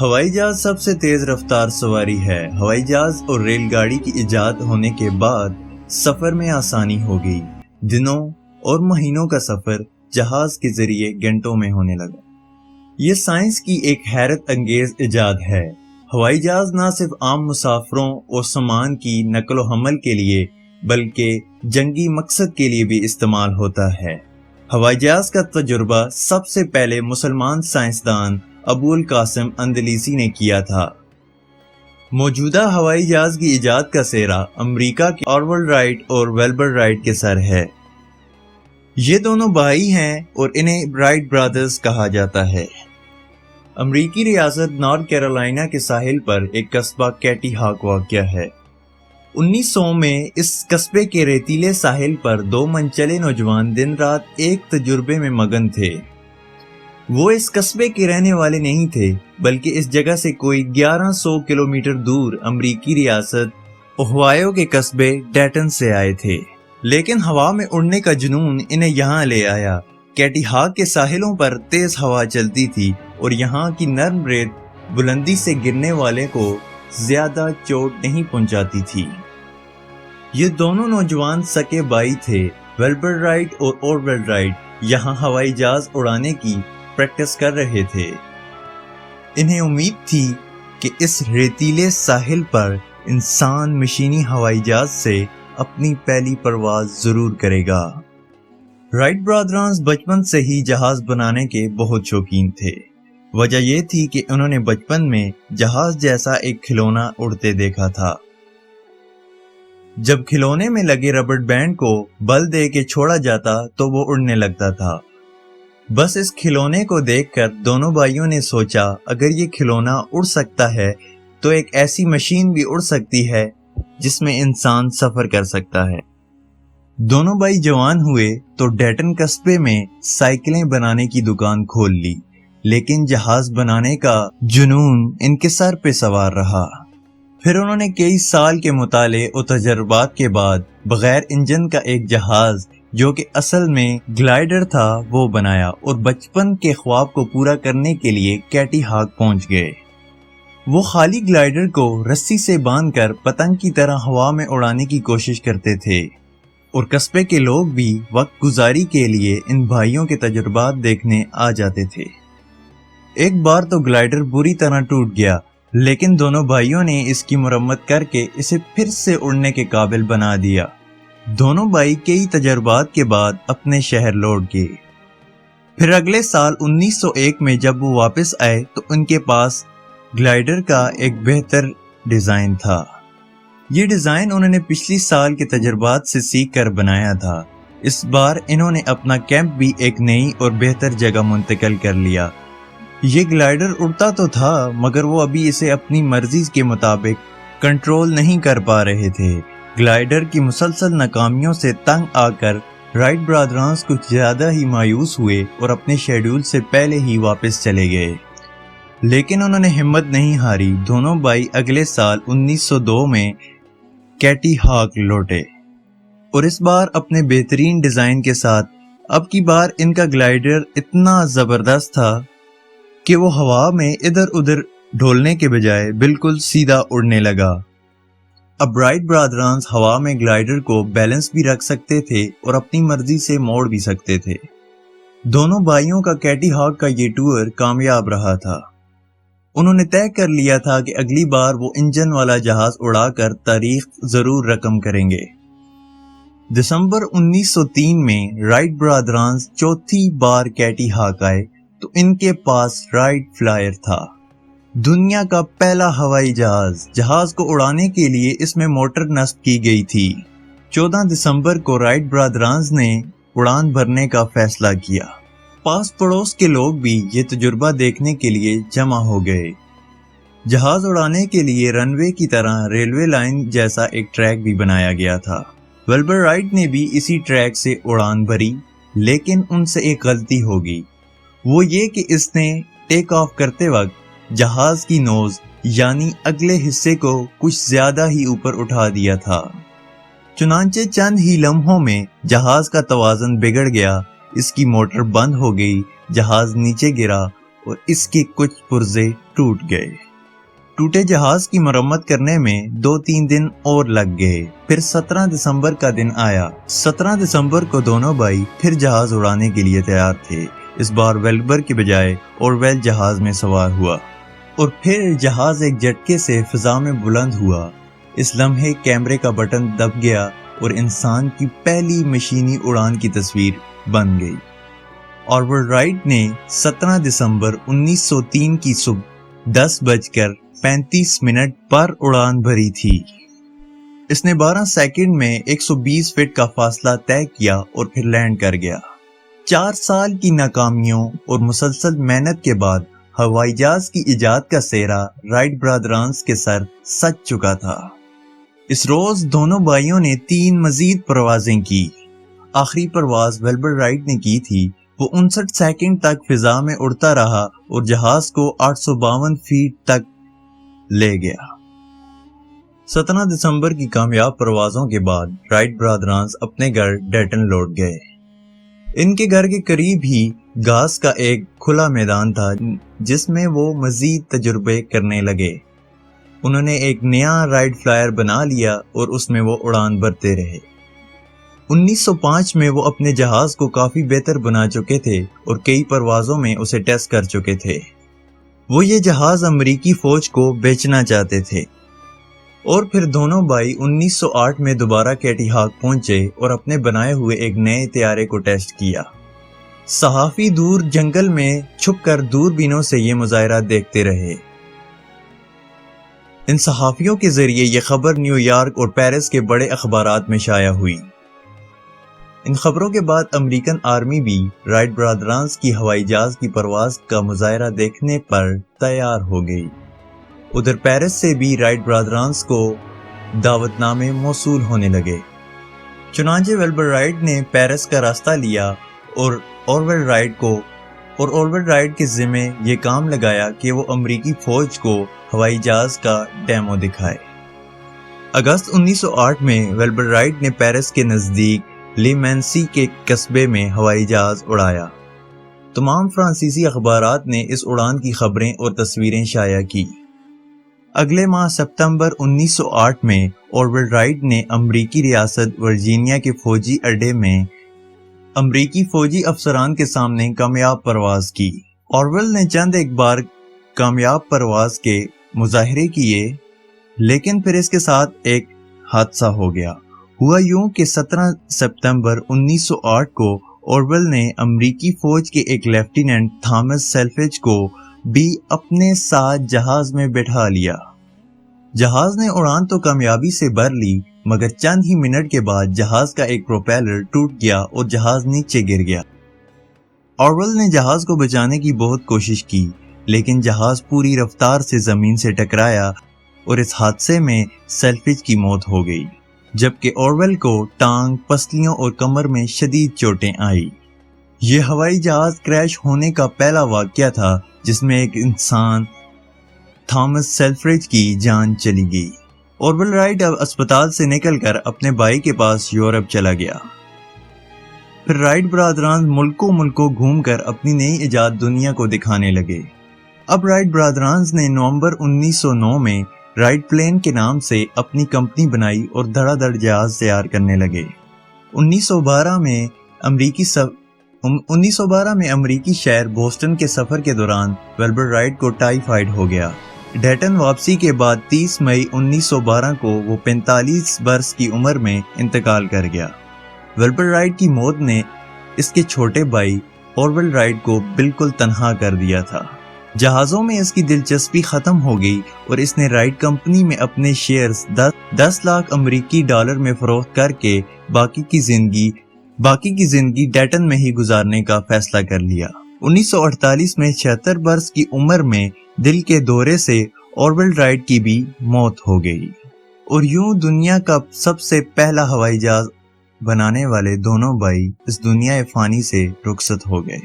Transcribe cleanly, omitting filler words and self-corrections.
ہوائی جہاز سب سے تیز رفتار سواری ہے۔ ہوائی جہاز اور ریل گاڑی کی ایجاد ہونے کے بعد سفر میں آسانی ہو گئی۔ دنوں اور مہینوں کا سفر جہاز کے ذریعے گھنٹوں میں ہونے لگا۔ یہ سائنس کی ایک حیرت انگیز ایجاد ہے۔ ہوائی جہاز نہ صرف عام مسافروں اور سامان کی نقل و حمل کے لیے بلکہ جنگی مقصد کے لیے بھی استعمال ہوتا ہے۔ ہوائی جہاز کا تجربہ سب سے پہلے مسلمان سائنسدان ابو القاسم اندلیسی نے کیا تھا۔ موجودہ ہوائی جہاز کی ایجاد کا سہرا امریکہ کے آرول رائٹ اور ویلبر رائٹ کے سر ہے۔ یہ دونوں بھائی ہیں اور انہیں رائٹ برادرز کہا جاتا ہے۔ امریکی ریاست نارتھ کیرولائنا کے ساحل پر ایک قصبہ کیٹی ہاک واقع ہے۔ 1900 میں اس قصبے کے ریتیلے ساحل پر دو منچلے نوجوان دن رات ایک تجربے میں مگن تھے۔ وہ اس قصبے کے رہنے والے نہیں تھے بلکہ اس جگہ سے کوئی 1100 کلومیٹر دور امریکی ریاست اوہایو کے قصبے ڈیٹن سے آئے تھے، لیکن ہوا میں اڑنے کا جنون انہیں یہاں لے آیا۔ کیٹی ہاک کے ساحلوں پر تیز ہوا چلتی تھی اور یہاں کی نرم ریت بلندی سے گرنے والے کو زیادہ چوٹ نہیں پہنچاتی تھی۔ یہ دونوں نوجوان سکے بھائی تھے۔ ویلبر رائٹ اور آرول رائٹ یہاں ہوائی جہاز اڑانے کی پریکٹس کر رہے تھے۔ انہیں امید تھی کہ اس ریتیلے ساحل پر انسان مشینی ہوائی جہاز سے اپنی پہلی پرواز ضرور کرے گا۔ رائٹ برادرز بچپن سے ہی جہاز بنانے کے بہت شوقین تھے۔ وجہ یہ تھی کہ انہوں نے بچپن میں جہاز جیسا ایک کھلونا اڑتے دیکھا تھا۔ جب کھلونے میں لگے ربڑ بینڈ کو بل دے کے چھوڑا جاتا تو وہ اڑنے لگتا تھا۔ بس اس کھلونے کو دیکھ کر دونوں بھائیوں نے سوچا اگر یہ کھلونا اڑ سکتا ہے تو ایک ایسی مشین بھی اڑ سکتی ہے جس میں انسان سفر کر سکتا ہے۔ دونوں بھائی جوان ہوئے تو ڈیٹن قصبے میں سائیکلیں بنانے کی دکان کھول لی، لیکن جہاز بنانے کا جنون ان کے سر پہ سوار رہا۔ پھر انہوں نے کئی سال کے مطالعے اور تجربات کے بعد بغیر انجن کا ایک جہاز جو کہ اصل میں گلائیڈر تھا وہ بنایا اور بچپن کے خواب کو پورا کرنے کے لیے کیٹی ہاک پہنچ گئے۔ وہ خالی گلائیڈر کو رسی سے باندھ کر پتنگ کی طرح ہوا میں اڑانے کی کوشش کرتے تھے اور قصبے کے لوگ بھی وقت گزاری کے لیے ان بھائیوں کے تجربات دیکھنے آ جاتے تھے۔ ایک بار تو گلائیڈر بری طرح ٹوٹ گیا، لیکن دونوں بھائیوں نے اس کی مرمت کر کے اسے پھر سے اڑنے کے قابل بنا دیا۔ دونوں بھائی کئی تجربات کے بعد اپنے شہر لوٹ گئے۔ پھر اگلے سال 1901 میں جب وہ واپس آئے تو ان کے پاس گلائیڈر کا ایک بہتر ڈیزائن تھا۔ یہ ڈیزائن انہوں نے پچھلی سال کے تجربات سے سیکھ کر بنایا تھا۔ اس بار انہوں نے اپنا کیمپ بھی ایک نئی اور بہتر جگہ منتقل کر لیا۔ یہ گلائیڈر اڑتا تو تھا مگر وہ ابھی اسے اپنی مرضی کے مطابق کنٹرول نہیں کر پا رہے تھے۔ گلائیڈر کی مسلسل ناکامیوں سے تنگ آ کر رائٹ برادرز کچھ زیادہ ہی مایوس ہوئے اور اپنے شیڈول سے پہلے ہی واپس چلے گئے، لیکن انہوں نے ہمت نہیں ہاری۔ دونوں بھائی اگلے سال 1902 میں کیٹی ہاک لوٹے اور اس بار اپنے بہترین ڈیزائن کے ساتھ۔ اب کی بار ان کا گلائیڈر اتنا زبردست تھا کہ وہ ہوا میں ادھر ادھر ڈھولنے کے بجائے بالکل سیدھا اڑنے لگا۔ اب رائٹ برادرز ہوا میں گلائیڈر کو بیلنس بھی رکھ سکتے تھے اور اپنی مرضی سے موڑ بھی سکتے تھے۔ دونوں بھائیوں کا کیٹی ہاک کا یہ ٹور کامیاب رہا تھا۔ انہوں نے طے کر لیا تھا کہ اگلی بار وہ انجن والا جہاز اڑا کر تاریخ ضرور رقم کریں گے۔ دسمبر 1903 میں رائٹ برادرز چوتھی بار کیٹی ہاک آئے تو ان کے پاس رائٹ فلائر تھا، دنیا کا پہلا ہوائی جہاز۔ جہاز کو اڑانے کے لیے اس میں موٹر نصب کی گئی تھی۔ 14 دسمبر کو رائٹ برادرز نے اڑان بھرنے کا فیصلہ کیا۔ پاس پڑوس کے لوگ بھی یہ تجربہ دیکھنے کے لیے جمع ہو گئے۔ جہاز اڑانے کے لیے رن وے کی طرح ریلوے لائن جیسا ایک ٹریک بھی بنایا گیا تھا۔ ویلبر رائٹ نے بھی اسی ٹریک سے اڑان بھری، لیکن ان سے ایک غلطی ہو گئی، وہ یہ کہ اس نے ٹیک آف کرتے وقت جہاز کی نوز یعنی اگلے حصے کو کچھ زیادہ ہی اوپر اٹھا دیا تھا۔ چنانچہ چند ہی لمحوں میں جہاز کا توازن بگڑ گیا، اس کی موٹر بند ہو گئی، جہاز نیچے گرا اور اس کے کچھ پرزے ٹوٹ گئے۔ ٹوٹے جہاز کی مرمت کرنے میں 2-3 دن اور لگ گئے۔ پھر 17 دسمبر کا دن آیا۔ 17 دسمبر کو دونوں بھائی پھر جہاز اڑانے کے لیے تیار تھے۔ اس بار ویلبر کی بجائے اورول جہاز میں سوار ہوا اور پھر جہاز ایک جھٹکے سے فضا میں بلند ہوا۔ اس لمحے کیمرے کا بٹن دب گیا اور انسان کی پہلی مشینی اڑان کی تصویر بن گئی۔ اورول رائٹ نے 17 دسمبر 1903 کی صبح 10:35 پر اڑان بھری تھی۔ اس نے 12 سیکنڈ میں 120 فٹ کا فاصلہ طے کیا اور پھر لینڈ کر گیا۔ 4 سال کی ناکامیوں اور مسلسل محنت کے بعد ہوائی جہاز کی ایجاد کا سہرا رائٹ برادرانز کے سر سج چکا تھا۔ اس روز دونوں بھائیوں نے 3 مزید پروازیں کی۔ آخری پرواز ویلبر رائٹ نے کی تھی۔ وہ 59 سیکنڈ تک فضا میں اڑتا رہا اور جہاز کو 852 فیٹ تک لے گیا۔ 17 دسمبر کی کامیاب پروازوں کے بعد رائٹ برادرانز اپنے گھر ڈیٹن لوٹ گئے۔ ان کے گھر کے قریب ہی گھاس کا ایک کھلا میدان تھا جس میں وہ مزید تجربے کرنے لگے۔ انہوں نے ایک نیا رائٹ فلائر بنا لیا اور اس میں وہ اڑان بھرتے رہے۔ 1905 میں وہ اپنے جہاز کو کافی بہتر بنا چکے تھے اور کئی پروازوں میں اسے ٹیسٹ کر چکے تھے۔ وہ یہ جہاز امریکی فوج کو بیچنا چاہتے تھے اور پھر دونوں بھائی 1908 میں دوبارہ کیٹی ہاک پہنچے اور اپنے بنائے ہوئے ایک نئے طیارے کو ٹیسٹ کیا۔ صحافی دور جنگل میں چھپ کر دوربینوں سے یہ مظاہرہ دیکھتے رہے۔ ان صحافیوں کے ذریعے یہ خبر نیو یارک اور پیرس کے بڑے اخبارات میں شائع ہوئی۔ ان خبروں کے بعد امریکن آرمی بھی رائٹ برادرانز کی ہوائی جہاز کی پرواز کا مظاہرہ دیکھنے پر تیار ہو گئی۔ ادھر پیرس سے بھی رائٹ برادرانز کو دعوت نامے موصول ہونے لگے۔ چنانچہ ویلبر رائٹ نے پیرس کا راستہ لیا اور اورول رائٹ کے ذمے یہ کام لگایا کہ وہ امریکی فوج کو ہوائی جہاز کا ڈیمو دکھائے۔ اگست 1908 میں ویلبر رائٹ نے پیرس کے نزدیک لیمینسی کے قصبے میں ہوائی جہاز اڑایا۔ تمام فرانسیسی اخبارات نے اس اڑان کی خبریں اور تصویریں شائع کی۔ اگلے ماہ ستمبر 1908 میں اورول رائٹ نے امریکی ریاست ورجینیا کے فوجی اڈے میں امریکی فوجی افسران کے سامنے کامیاب پرواز کی۔ اورول نے چند ایک بار کامیاب پرواز کے مظاہرے کیے، لیکن پھر اس کے ساتھ ایک حادثہ ہو گیا۔ ہوا یوں کہ 17 ستمبر 1908 کو اورول نے امریکی فوج کے ایک لیفٹیننٹ تھامس سیلفیج کو بھی اپنے ساتھ جہاز میں بٹھا لیا۔ جہاز نے اڑان تو کامیابی سے بھر لی، مگر چند ہی منٹ کے بعد جہاز کا ایک پروپیلر ٹوٹ گیا اور جہاز نیچے گر گیا۔ اورول نے جہاز کو بچانے کی بہت کوشش کی، لیکن جہاز پوری رفتار سے زمین سے ٹکرایا اور اس حادثے میں سیلفیج کی موت ہو گئی، جبکہ اورول کو ٹانگ، پسلیوں اور کمر میں شدید چوٹیں آئی۔ یہ ہوائی جہاز کریش ہونے کا پہلا واقعہ تھا جس میں ایک انسان تھامس سیلفریج کی جان چلی گئی۔ اورول رائٹ اب اسپتال سے نکل کر اپنے بھائی کے پاس یورپ چلا گیا۔ پھر رائٹ برادران ملکوں گھوم کر اپنی نئی ایجاد دنیا کو دکھانے لگے۔ اب رائٹ برادرانز نے نومبر 1909 میں رائٹ پلین کے نام سے اپنی کمپنی بنائی اور دھڑا دھڑ جہاز تیار کرنے لگے۔ 1912 میں امریکی شہر بوسٹن کے سفر کے دوران ویلبر رائٹ کو ٹائیفائڈ ہو گیا۔ ڈیٹن واپسی کے بعد 30 مئی 1912 کو وہ 45 برس کی عمر میں انتقال کر گیا۔ ویلبر رائٹ کی موت نے اس کے چھوٹے بھائی اورول رائٹ کو بالکل تنہا کر دیا تھا۔ جہازوں میں اس کی دلچسپی ختم ہو گئی اور اس نے رائٹ کمپنی میں اپنے شیئرز 10 لاکھ امریکی ڈالر میں فروخت کر کے باقی کی زندگی ڈیٹن میں ہی گزارنے کا فیصلہ کر لیا۔ 1948 میں 76 برس کی عمر میں دل کے دورے سے اورول رائٹ کی بھی موت ہو گئی، اور یوں دنیا کا سب سے پہلا ہوائی جہاز بنانے والے دونوں بھائی اس دنیا فانی سے رخصت ہو گئے۔